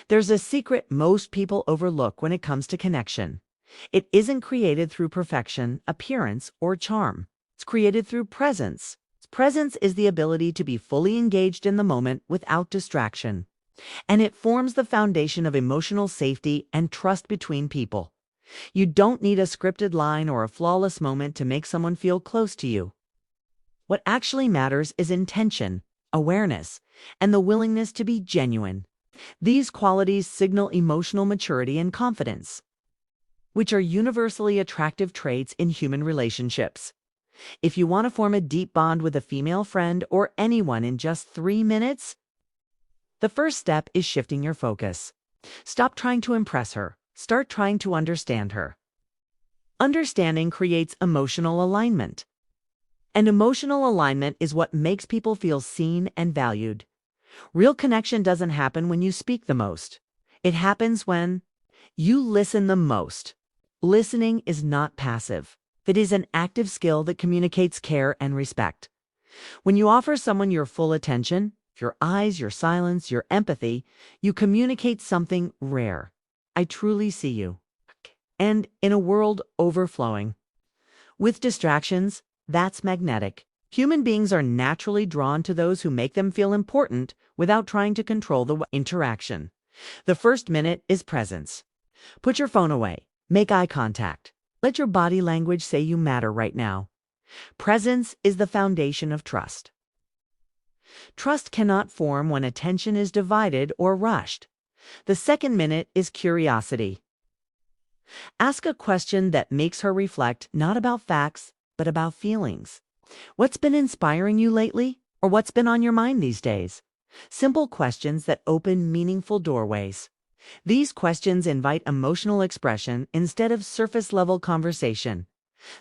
There's a secret most people overlook when it comes to connection. It isn't created through perfection, appearance, or charm. It's created through presence. Presence is the ability to be fully engaged in the moment without distraction. And it forms the foundation of emotional safety and trust between people. You don't need a scripted line or a flawless moment to make someone feel close to you. What actually matters is intention, awareness, and the willingness to be genuine. These qualities signal emotional maturity and confidence, which are universally attractive traits in human relationships. If you want to form a deep bond with a female friend or anyone in just 3 minutes, the first step is shifting your focus. Stop trying to impress her. Start trying to understand her. Understanding creates emotional alignment. And emotional alignment is what makes people feel seen and valued. Real connection doesn't happen when you speak the most. It happens when you listen the most. Listening is not passive. It is an active skill that communicates care and respect. When you offer someone your full attention, your eyes, your silence, your empathy, you communicate something rare. I truly see you. And in a world overflowing with distractions, that's magnetic. Human beings are naturally drawn to those who make them feel important without trying to control the interaction. The first minute is presence. Put your phone away. Make eye contact. Let your body language say you matter right now. Presence is the foundation of trust. Trust cannot form when attention is divided or rushed. The second minute is curiosity. Ask a question that makes her reflect not about facts, but about feelings. What's been inspiring you lately? Or what's been on your mind these days? Simple questions that open meaningful doorways. These questions invite emotional expression instead of surface-level conversation.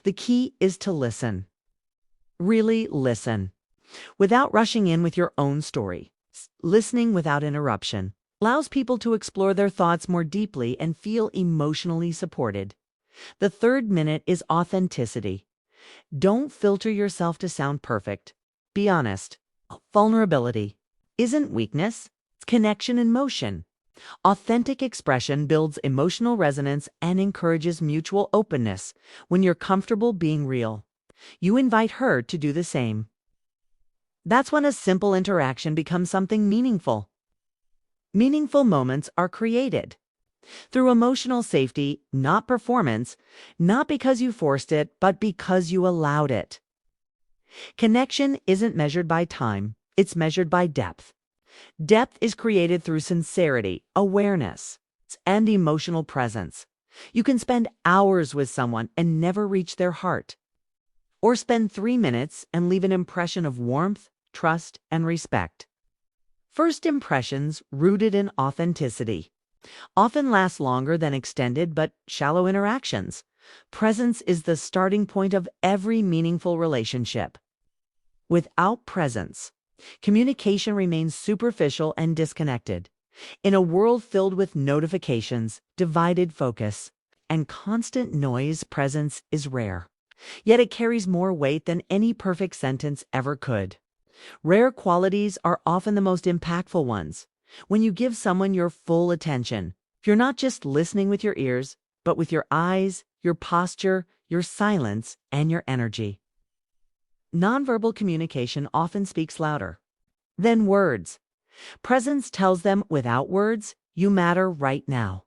The key is to listen. Really listen. Without rushing in with your own story. Listening without interruption allows people to explore their thoughts more deeply and feel emotionally supported. The third minute is authenticity. Don't filter yourself to sound perfect. Be honest. Vulnerability isn't weakness, it's connection in motion. Authentic expression builds emotional resonance and encourages mutual openness. When you're comfortable being real, you invite her to do the same. That's when a simple interaction becomes something meaningful. Meaningful moments are created through emotional safety, not performance, not because you forced it, but because you allowed it. Connection isn't measured by time, it's measured by depth. Depth is created through sincerity, awareness, and emotional presence. You can spend hours with someone and never reach their heart, or spend 3 minutes and leave an impression of warmth, trust, and respect. First impressions, rooted in authenticity, often last longer than extended but shallow interactions. Presence is the starting point of every meaningful relationship. Without presence, communication remains superficial and disconnected. In a world filled with notifications, divided focus, and constant noise, presence is rare. Yet it carries more weight than any perfect sentence ever could. Rare qualities are often the most impactful ones. When you give someone your full attention, you're not just listening with your ears, but with your eyes, your posture, your silence, and your energy. Nonverbal communication often speaks louder than words. Presence tells them without words, you matter right now.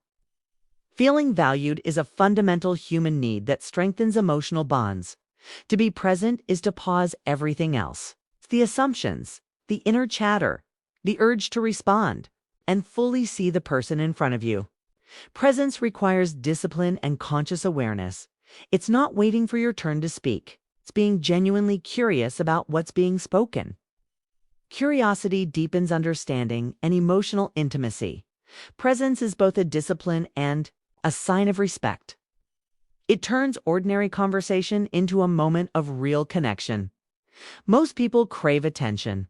Feeling valued is a fundamental human need that strengthens emotional bonds. To be present is to pause everything else. The assumptions, the inner chatter, the urge to respond, and fully see the person in front of you. Presence requires discipline and conscious awareness. It's not waiting for your turn to speak. It's being genuinely curious about what's being spoken. Curiosity deepens understanding and emotional intimacy. Presence is both a discipline and a sign of respect. It turns ordinary conversation into a moment of real connection. Most people crave attention,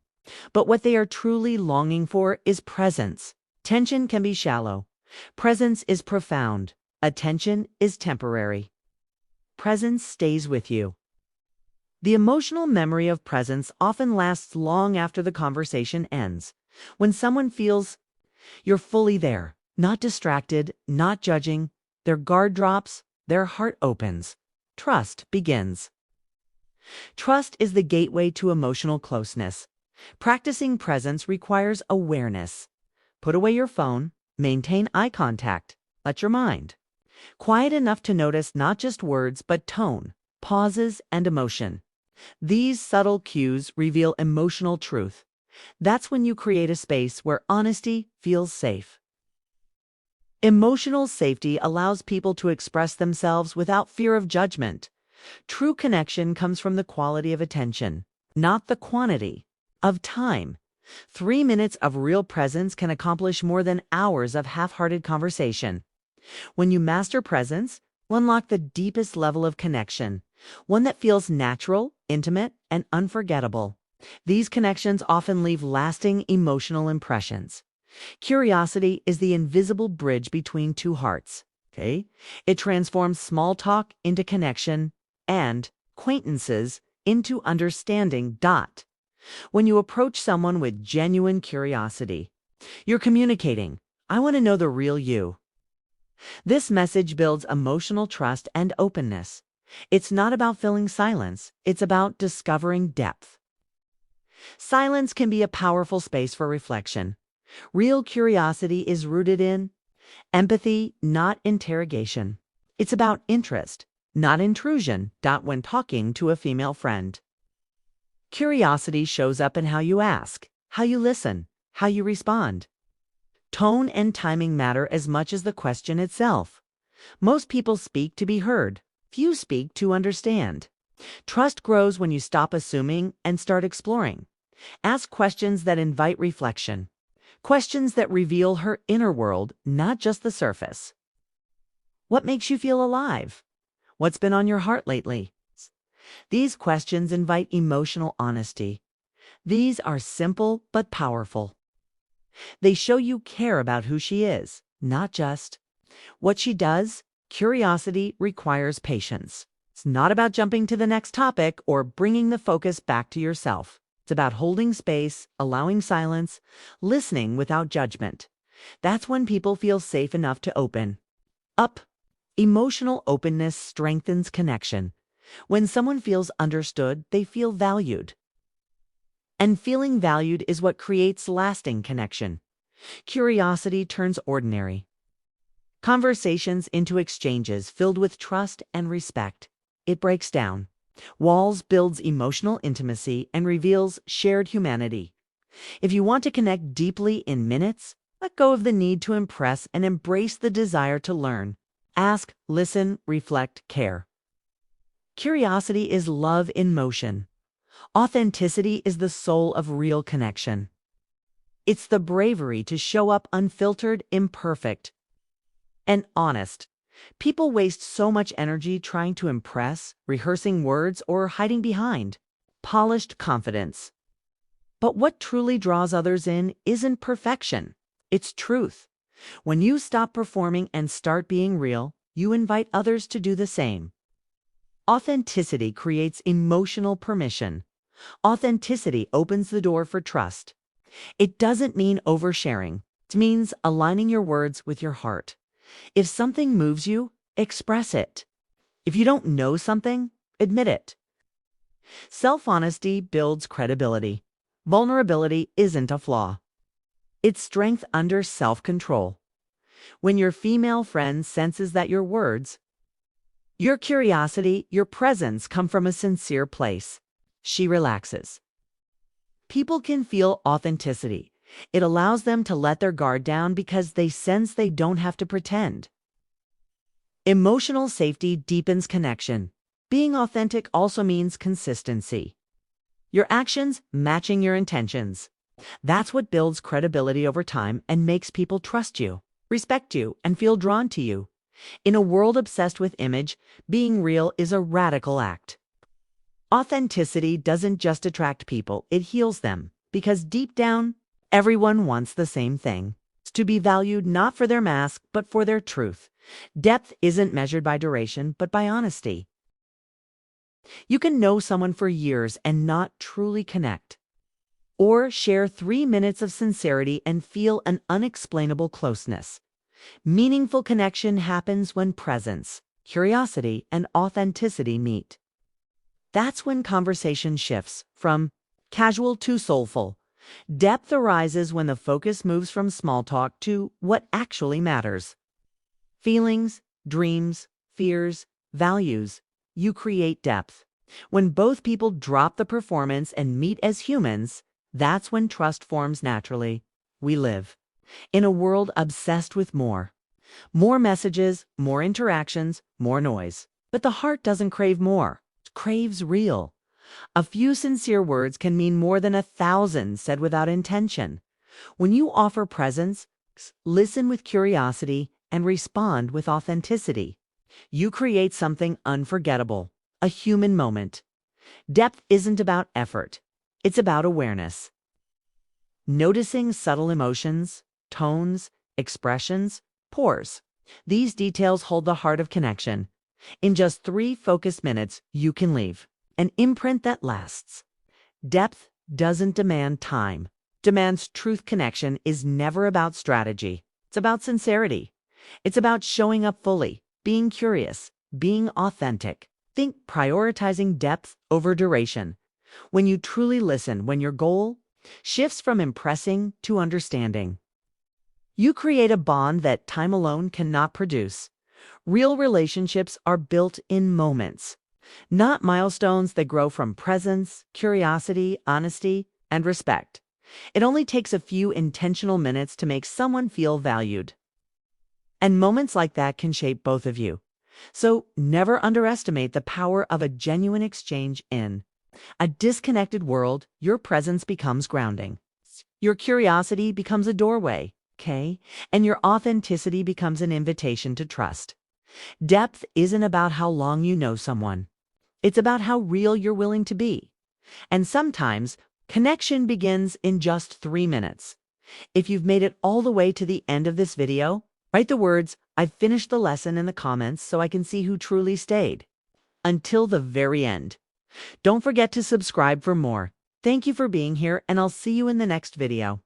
but what they are truly longing for is presence. Attention can be shallow. Presence is profound. Attention is temporary. Presence stays with you. The emotional memory of presence often lasts long after the conversation ends. When someone feels you're fully there, Not distracted, not judging. Their guard drops, their heart opens. Trust begins. Trust is the gateway to emotional closeness. Practicing presence requires awareness. Put away your phone, maintain eye contact, let your mind quiet enough to notice not just words but tone, pauses, and emotion. These subtle cues reveal emotional truth. That's when you create a space where honesty feels safe. Emotional safety allows people to express themselves without fear of judgment. True connection comes from the quality of attention, not the quantity of time. 3 minutes of real presence can accomplish more than hours of half-hearted conversation. When you master presence, you unlock the deepest level of connection, one that feels natural, intimate, and unforgettable. These connections often leave lasting emotional impressions. Curiosity is the invisible bridge between two hearts. Okay? It transforms small talk into connection and acquaintances into understanding. When you approach someone with genuine curiosity, you're communicating, "I want to know the real you." This message builds emotional trust and openness. It's not about filling silence, it's about discovering depth. Silence can be a powerful space for reflection. Real curiosity is rooted in empathy, not interrogation. It's about interest, not intrusion. When talking to a female friend, curiosity shows up in how you ask, how you listen, how you respond. Tone and timing matter as much as the question itself. Most people speak to be heard. Few speak to understand. Trust grows when you stop assuming and start exploring. Ask questions that invite reflection. Questions that reveal her inner world, not just the surface. What makes you feel alive? What's been on your heart lately? These questions invite emotional honesty. These are simple but powerful. They show you care about who she is, not just what she does. Curiosity requires patience. It's not about jumping to the next topic or bringing the focus back to yourself. It's about holding space, allowing silence, listening without judgment. That's when people feel safe enough to open up. Emotional openness strengthens connection. When someone feels understood, they feel valued. And feeling valued is what creates lasting connection. Curiosity turns ordinary conversations into exchanges filled with trust and respect. It breaks down walls, builds emotional intimacy, and reveals shared humanity. If you want to connect deeply in minutes, let go of the need to impress and embrace the desire to learn. Ask, listen, reflect, care. Curiosity is love in motion. Authenticity is the soul of real connection. It's the bravery to show up unfiltered, imperfect, and honest. People waste so much energy trying to impress, rehearsing words, or hiding behind polished confidence. But what truly draws others in isn't perfection, it's truth. When you stop performing and start being real, you invite others to do the same. Authenticity creates emotional permission. Authenticity opens the door for trust. It doesn't mean oversharing. It means aligning your words with your heart. If something moves you, express it. If you don't know something, admit it. Self-honesty builds credibility. Vulnerability isn't a flaw. It's strength under self-control. When your female friend senses that your words, your curiosity, your presence come from a sincere place, she relaxes. People can feel authenticity. It allows them to let their guard down because they sense they don't have to pretend. Emotional safety deepens connection. Being authentic also means consistency. Your actions matching your intentions. That's what builds credibility over time and makes people trust you, respect you, and feel drawn to you. In a world obsessed with image, being real is a radical act. Authenticity doesn't just attract people, it heals them. Because deep down, everyone wants the same thing. To be valued not for their mask, but for their truth. Depth isn't measured by duration, but by honesty. You can know someone for years and not truly connect. Or share 3 minutes of sincerity and feel an unexplainable closeness. Meaningful connection happens when presence, curiosity, and authenticity meet. That's when conversation shifts from casual to soulful. Depth arises when the focus moves from small talk to what actually matters. Feelings, dreams, fears, values. You create depth. When both people drop the performance and meet as humans, that's when trust forms naturally. We live in a world obsessed with more. More messages, more interactions, more noise. But the heart doesn't crave more. It craves real. A few sincere words can mean more than 1,000 said without intention. When you offer presence, listen with curiosity, and respond with authenticity, you create something unforgettable, a human moment. Depth isn't about effort. It's about awareness. Noticing subtle emotions, tones, expressions, pause. These details hold the heart of connection. In just 3 focused minutes, you can leave an imprint that lasts. Depth doesn't demand time. Demands truth. Connection is never about strategy. It's about sincerity. It's about showing up fully, being curious, being authentic. Think prioritizing depth over duration. When you truly listen, when your goal shifts from impressing to understanding, you create a bond that time alone cannot produce. Real relationships are built in moments, not milestones that grow from presence, curiosity, honesty, and respect. It only takes a few intentional minutes to make someone feel valued. And moments like that can shape both of you. So never underestimate the power of a genuine exchange. In a disconnected world, your presence becomes grounding. Your curiosity becomes a doorway, okay? And your authenticity becomes an invitation to trust. Depth isn't about how long you know someone. It's about how real you're willing to be. And sometimes, connection begins in just 3 minutes. If you've made it all the way to the end of this video, write the words, "I've finished the lesson" in the comments so I can see who truly stayed until the very end. Don't forget to subscribe for more. Thank you for being here, and I'll see you in the next video.